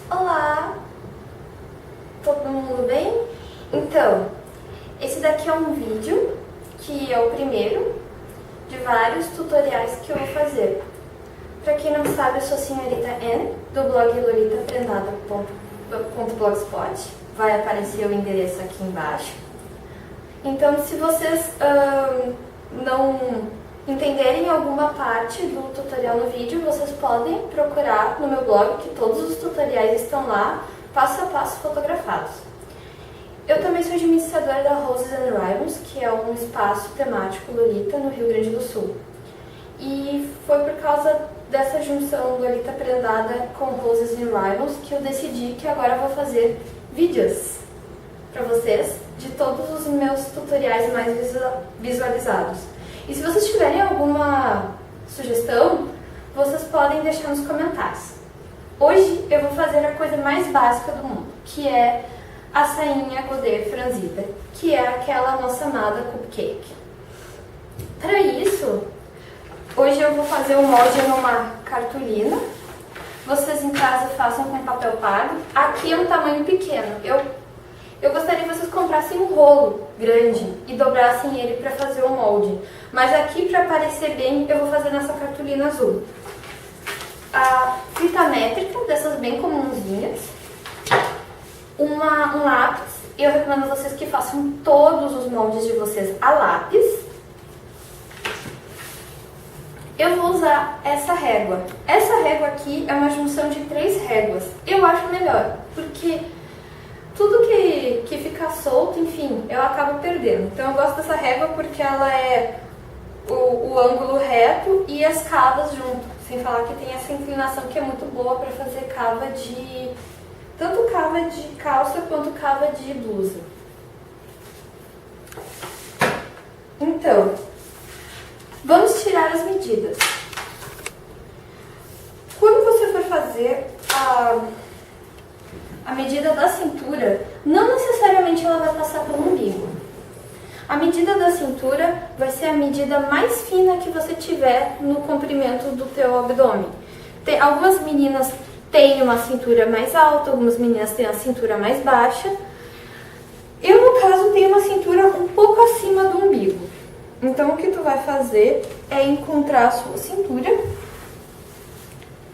Olá! Todo mundo bem? Então, esse daqui é um vídeo que é o primeiro de vários tutoriais que eu vou fazer. Pra quem não sabe, eu sou a senhorita Anne, do blog lolitaprendada.blogspot. Vai aparecer o endereço aqui embaixo. Então, se vocês não entenderem alguma parte do tutorial no vídeo, vocês podem procurar no meu blog, que todos os tutoriais estão lá, passo a passo fotografados. Eu também sou administradora da Roses and Ribbons, que é um espaço temático Lolita no Rio Grande do Sul. E foi por causa dessa junção Lolita Prendada com Roses and Ribbons que eu decidi que agora eu vou fazer vídeos para vocês de todos os meus tutoriais mais visualizados. E se vocês tiverem alguma sugestão, vocês podem deixar nos comentários. Hoje eu vou fazer a coisa mais básica do mundo, que é a sainha godê franzida, que é aquela nossa amada cupcake. Para isso, hoje eu vou fazer um molde numa cartolina. Vocês em casa façam com papel pardo. Aqui é um tamanho pequeno. Eu gostaria que vocês comprassem um rolo grande e dobrassem ele para fazer o molde. Mas aqui, para aparecer bem, eu vou fazer nessa cartolina azul. A fita métrica, dessas bem comunzinhas. Um lápis. Eu recomendo a vocês que façam todos os moldes de vocês a lápis. Eu vou usar essa régua. Essa régua aqui é uma junção de 3 réguas. Eu acho melhor, porque tudo que fica solto, enfim, eu acabo perdendo. Então eu gosto dessa régua porque ela é o ângulo reto e as cavas junto. Sem falar que tem essa inclinação que é muito boa para fazer cava de... tanto cava de calça quanto cava de blusa. Então, vamos tirar as medidas. Quando você for fazer a medida da cintura, não necessariamente ela vai passar pelo umbigo. A medida da cintura vai ser a medida mais fina que você tiver no comprimento do teu abdômen. Algumas meninas têm uma cintura mais alta, algumas meninas têm a cintura mais baixa. Eu, no caso, tenho uma cintura um pouco acima do umbigo. Então, o que tu vai fazer é encontrar a sua cintura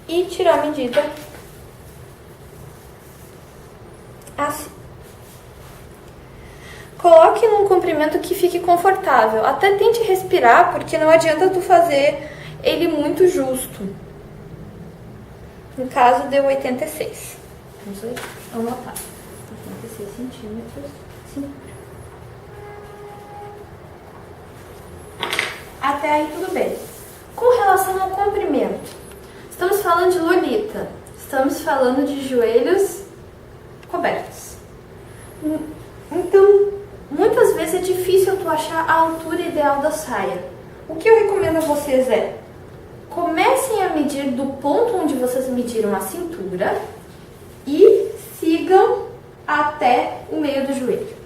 e tirar a medida assim. Coloque num comprimento que fique confortável. Até tente respirar, porque não adianta tu fazer ele muito justo. No caso, deu 86. Vamos anotar. 86 centímetros. Cintura. Até aí tudo bem. Com relação ao comprimento, estamos falando de Lolita. Estamos falando de joelhos cobertos. Então, muitas vezes é difícil tu achar a altura ideal da saia. O que eu recomendo a vocês é: comecem a medir do ponto onde vocês mediram a cintura e sigam até o meio do joelho.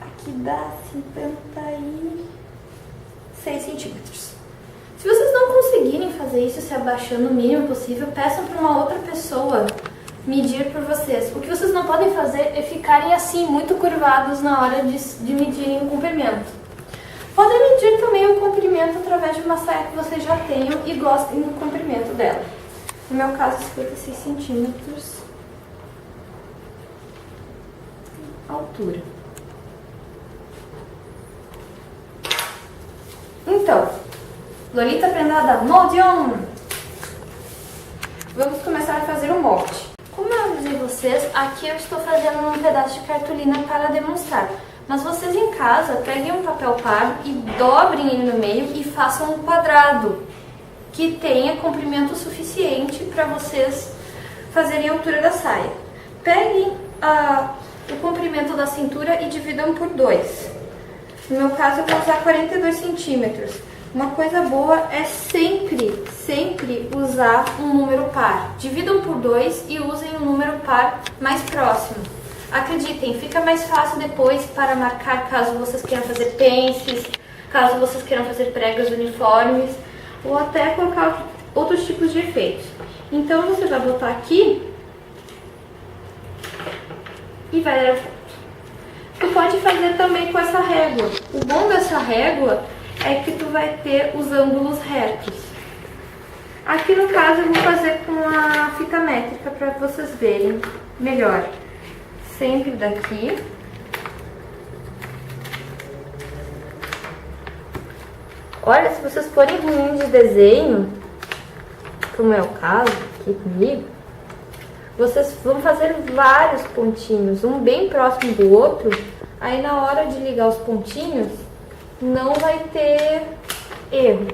Aqui dá 56 centímetros. Se vocês não conseguirem fazer isso se abaixando o mínimo possível, peçam para uma outra pessoa medir por vocês. O que vocês não podem fazer é ficarem assim, muito curvados na hora de medirem o comprimento. Podem medir também o comprimento através de uma saia que vocês já tenham e gostem do comprimento dela. No meu caso, 56 centímetros. Altura. Então, Lolita Prendada, molde on! Vamos começar a fazer o molde. Como eu avisei vocês, aqui eu estou fazendo um pedaço de cartolina para demonstrar. Mas vocês em casa, peguem um papel pardo e dobrem ele no meio e façam um quadrado que tenha comprimento suficiente para vocês fazerem a altura da saia. Peguem o comprimento da cintura e dividam por 2. No meu caso, eu vou usar 42 centímetros. Uma coisa boa é sempre usar um número par. Dividam por 2 e usem um número par mais próximo. Acreditem, fica mais fácil depois para marcar caso vocês queiram fazer pences, caso vocês queiram fazer pregas uniformes, ou até colocar outros tipos de efeitos. Então você vai botar aqui e vai dar ponto. Tu pode fazer também com essa régua. O bom dessa régua é que tu vai ter os ângulos retos. Aqui no caso eu vou fazer com a fita métrica para vocês verem melhor. Sempre daqui. Olha, se vocês forem ruins de desenho, como é o caso aqui comigo, vocês vão fazer vários pontinhos, um bem próximo do outro. Aí na hora de ligar os pontinhos, não vai ter erro.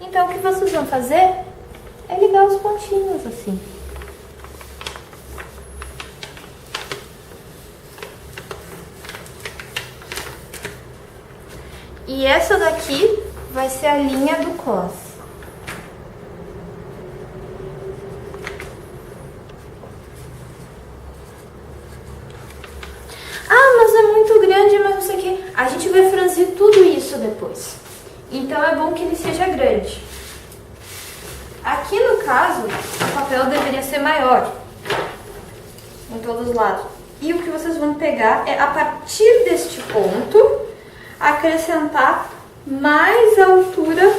Então, o que vocês vão fazer é ligar os pontinhos assim. E essa daqui vai ser a linha do cos. Ah, mas é muito grande, mas não sei o que. A gente vai franzir tudo isso depois. Então é bom que ele seja grande. Aqui no caso, o papel deveria ser maior em todos os lados. E o que vocês vão pegar é, a partir deste ponto, acrescentar mais a altura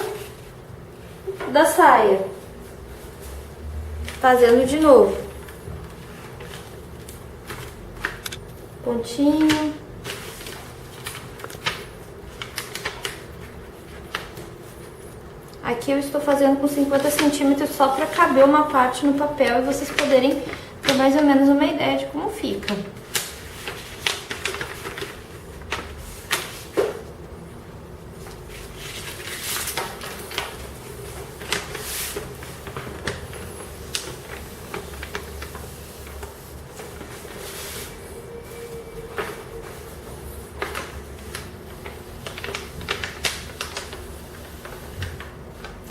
da saia. Fazendo de novo. Pontinho. Aqui eu estou fazendo com 50 centímetros só para caber uma parte no papel e vocês poderem ter mais ou menos uma ideia de como fica.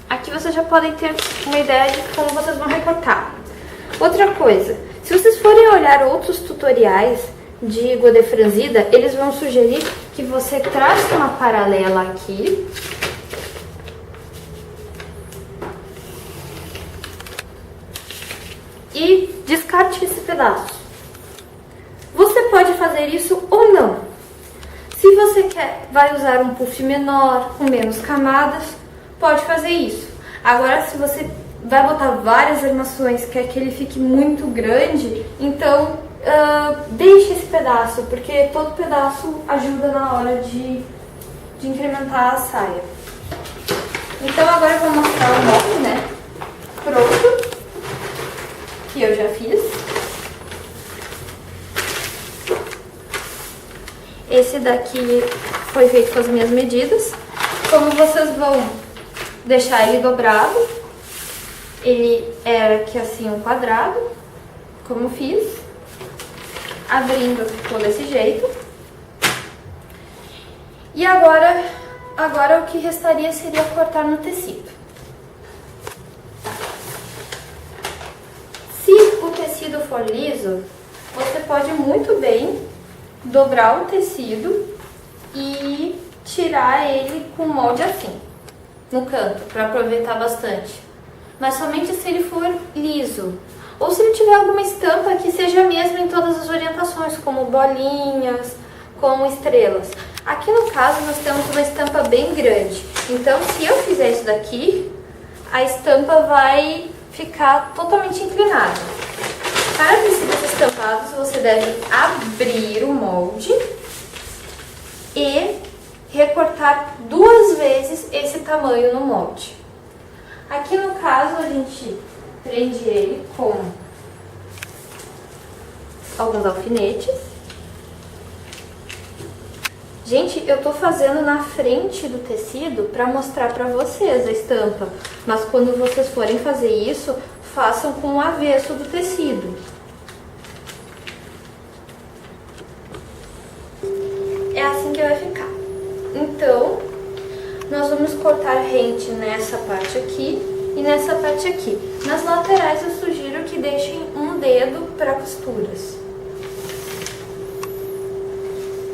Aqui vocês já podem ter uma ideia de como vocês vão recortar. Outra coisa, se vocês forem olhar outros tutoriais de godê franzida, eles vão sugerir que você trace uma paralela aqui. E descarte esse pedaço. Você pode fazer isso ou não. Se você vai usar um puff menor, com menos camadas, pode fazer isso. Agora, se você vai botar várias armações, quer que ele fique muito grande, então deixe esse pedaço, porque todo pedaço ajuda na hora de incrementar a saia. Então agora eu vou mostrar o molde, né? Pronto, que eu já fiz. Esse daqui foi feito com as minhas medidas. Como vocês vão deixar ele dobrado, ele era aqui assim um quadrado, como fiz, abrindo ficou desse jeito. E agora o que restaria seria cortar no tecido. Se o tecido for liso, você pode muito bem dobrar o tecido e tirar ele com o molde assim, no canto, para aproveitar bastante. Mas somente se ele for liso. Ou se ele tiver alguma estampa que seja a mesma em todas as orientações, como bolinhas, como estrelas. Aqui no caso nós temos uma estampa bem grande. Então se eu fizer isso daqui, a estampa vai ficar totalmente inclinada. Para tecidos estampados você deve abrir o molde e recortar 2 vezes esse tamanho no molde. Aqui no caso a gente prende ele com alguns alfinetes. Gente, eu tô fazendo na frente do tecido para mostrar para vocês a estampa, mas quando vocês forem fazer isso, façam com o avesso do tecido. É assim que vai ficar. Então, nós vamos cortar rente nessa parte aqui e nessa parte aqui. Nas laterais eu sugiro que deixem um dedo para costuras.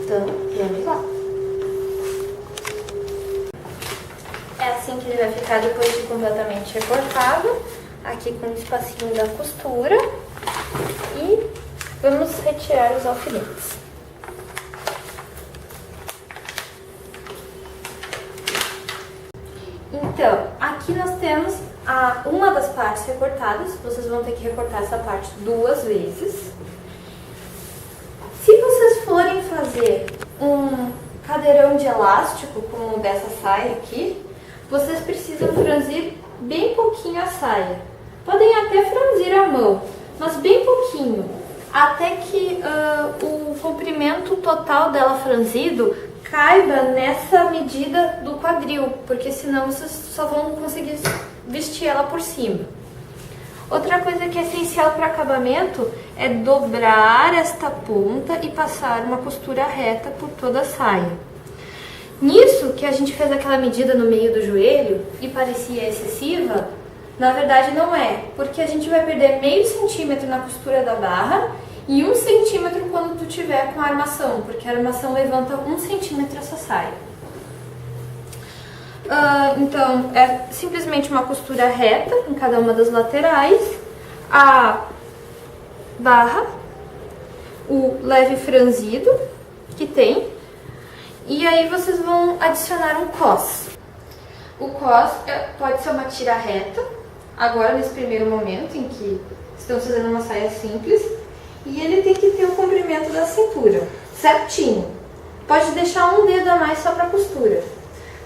Então, vamos lá. É assim que ele vai ficar depois de completamente recortado, aqui com o espacinho da costura. E vamos retirar os alfinetes. Então, aqui nós temos uma das partes recortadas. Vocês vão ter que recortar essa parte 2 vezes. Se vocês forem fazer um cadeirão de elástico, como dessa saia aqui, vocês precisam franzir bem pouquinho a saia. Podem até franzir a mão, mas bem pouquinho, até que o comprimento total dela franzido caiba nessa medida do quadril, porque senão vocês só vão conseguir vestir ela por cima. Outra coisa que é essencial para acabamento é dobrar esta ponta e passar uma costura reta por toda a saia. Nisso que a gente fez aquela medida no meio do joelho e parecia excessiva, na verdade não é, porque a gente vai perder meio centímetro na costura da barra e 1 centímetro quando tu tiver com a armação, porque a armação levanta 1 centímetro essa saia. Então, é simplesmente uma costura reta em cada uma das laterais, a barra, o leve franzido que tem, e aí vocês vão adicionar um cos. O cos pode ser uma tira reta, agora nesse primeiro momento em que estão fazendo uma saia simples, e ele tem que ter o comprimento da cintura, certinho. Pode deixar um dedo a mais só para costura.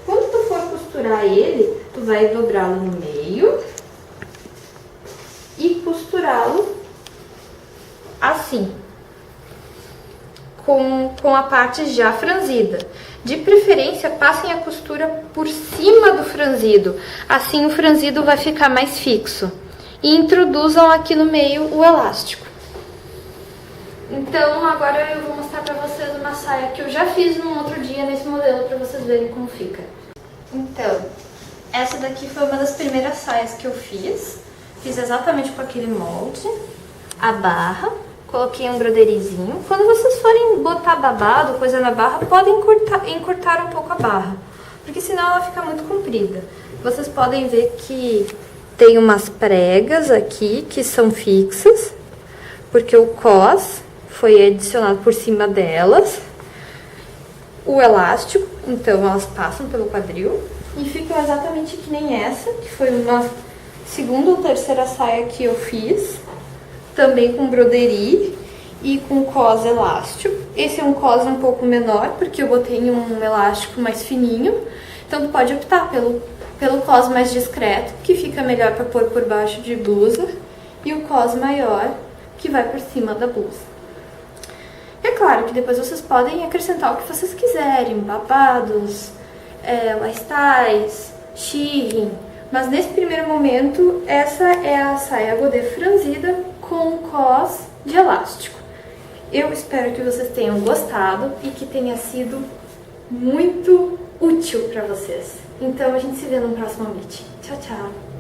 Quando tu for costurar ele, tu vai dobrá-lo no meio e costurá-lo assim, com a parte já franzida. De preferência, passem a costura por cima do franzido, assim o franzido vai ficar mais fixo. E introduzam aqui no meio o elástico. Então, agora eu vou mostrar pra vocês uma saia que eu já fiz num outro dia nesse modelo, pra vocês verem como fica. Então, essa daqui foi uma das primeiras saias que eu fiz. Fiz exatamente com aquele molde, a barra, coloquei um broderizinho. Quando vocês forem botar babado, coisa na barra, podem encurtar um pouco a barra, porque senão ela fica muito comprida. Vocês podem ver que tem umas pregas aqui que são fixas, porque o cos foi adicionado por cima delas. O elástico, então elas passam pelo quadril e ficam exatamente que nem essa, que foi uma segunda ou terceira saia que eu fiz, também com broderie e com cos elástico. Esse é um cos um pouco menor, porque eu botei um elástico mais fininho, então tu pode optar pelo cos mais discreto, que fica melhor para pôr por baixo de blusa, e o cos maior, que vai por cima da blusa. É claro que depois vocês podem acrescentar o que vocês quiserem, babados, lifestyles, shirring, mas nesse primeiro momento, essa é a saia godê franzida com cos de elástico. Eu espero que vocês tenham gostado e que tenha sido muito útil para vocês. Então a gente se vê no próximo vídeo. Tchau, tchau!